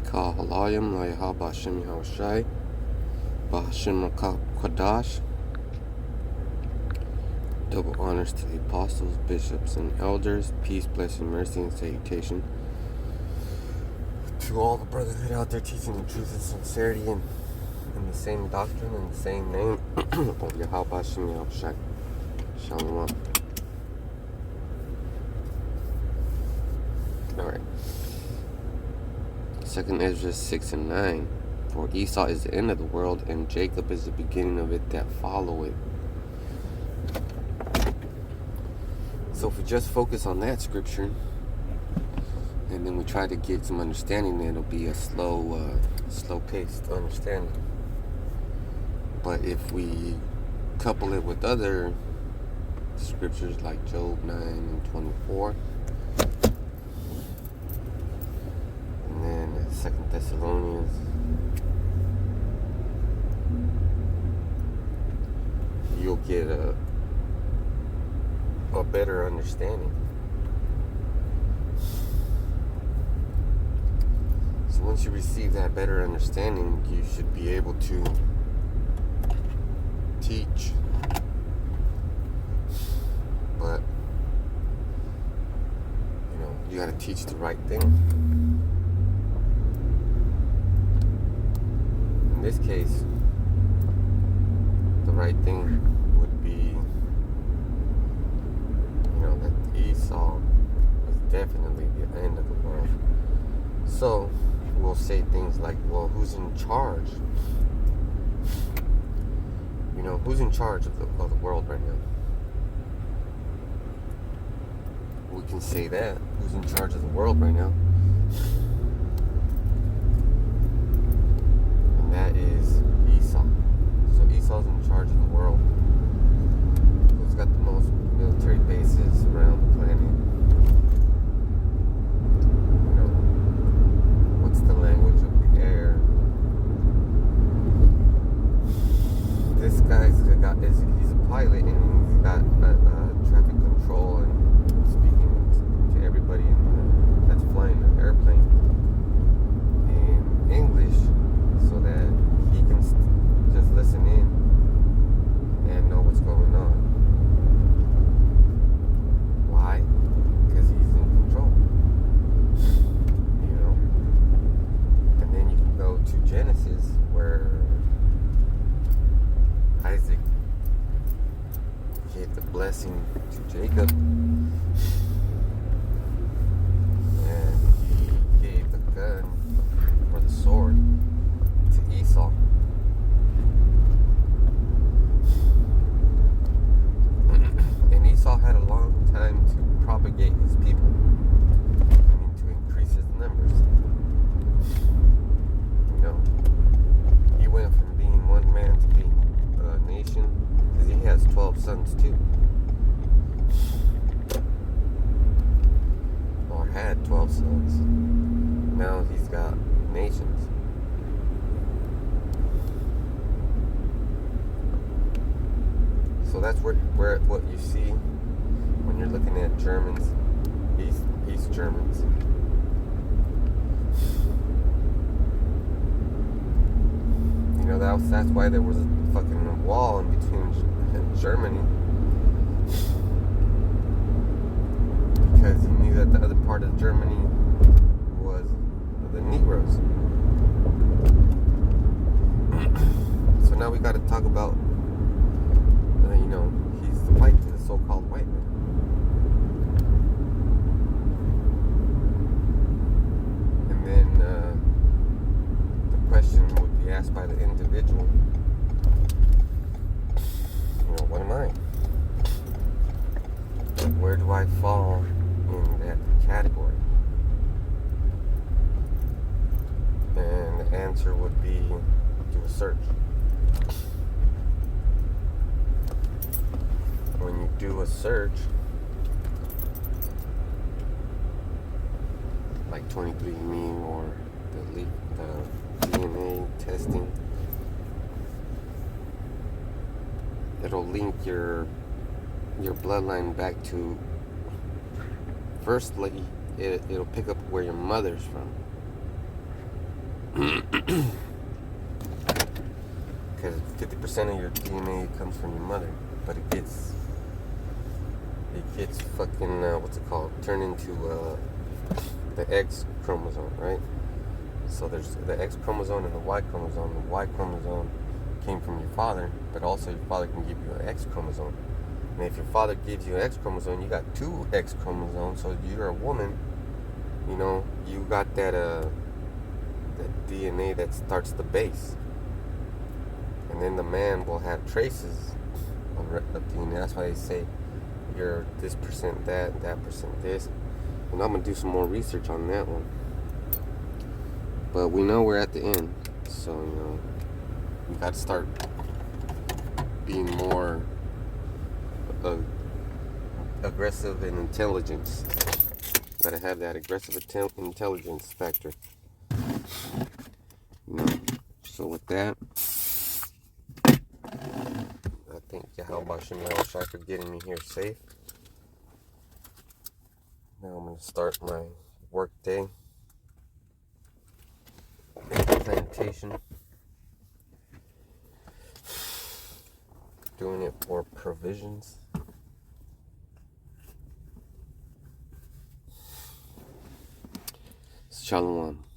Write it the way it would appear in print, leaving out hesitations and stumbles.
Ka Halayim Layaha Bashim Yahushai Bashim Kwadash. Double honors to the apostles, bishops, and elders. Peace, blessing, mercy, and salutation to all the brotherhood out there teaching the truth and sincerity and in the same doctrine and the same name of Yahweh Bashim Yahushai. Shalom. Alright. 2nd Ezra 6 and 9. For Esau is the end of the world, and Jacob is the beginning of it that follow it. So if we just focus on that scripture, and then we try to get some understanding, it'll be a slow-paced understanding. But if we couple it with other scriptures like Job 9 and 24, and then 2 Thessalonians, you'll get a better understanding. So once you receive that better understanding, you should be able to teach. But you got to teach the right thing. In this case, the right thing would be, that Esau was definitely the end of the world. So we'll say things like, well, who's in charge? Who's in charge of the world right now? We can say that. Who's in charge of the world right now? And that is Esau. So Esau's in charge of the world. Who's got the most military bases around the planet? What's the language of the air? This guy's he's a pilot, and he's got traffic control and speaking to everybody that's flying the airplane in English, so that he can just listen in and know what's going on. Why? Because he's in control. And then you can go to Genesis, where Isaac gave the blessing to Jacob, and he gave the gun or the sword to Esau. And Esau had a long time to propagate his people, to increase his numbers. He went from being one man to being a nation, because he has 12 sons too. Or had 12 sons. Now he's got nations. So that's what you see when you're looking at Germans, East Germans. That's why there was a fucking wall in between Germany, because he knew that the other part of Germany was the Negroes. So now we got to talk about, he's the white to the so-called white man. And then the question would be asked by the individual, what am I? Where do I fall in that category? And the answer would be, do a search. When you do a search, like 23andMe or the DNA testing, it'll link your bloodline back to, firstly, it'll pick up where your mother's from. Because 50% of your DNA comes from your mother, but it gets fucking what's it called? Turned into the X chromosome, right? So there's the X chromosome and the Y chromosome. The Y chromosome came from your father, but also your father can give you an X chromosome. And if your father gives you an X chromosome, you got two X chromosomes. So you're a woman. You know, you got that DNA that starts the base, and then the man will have traces of DNA. That's why they say you're this percent that percent this. And I'm gonna do some more research on that one. But we know we're at the end, so you know we got to start being more aggressive in intelligence. Got to have that aggressive intelligence factor. You know. So with that, I think Yahweh Shem Yahushai for getting me here safe. Now I'm gonna start my work day. Plantation. Doing it for provisions. Shalom.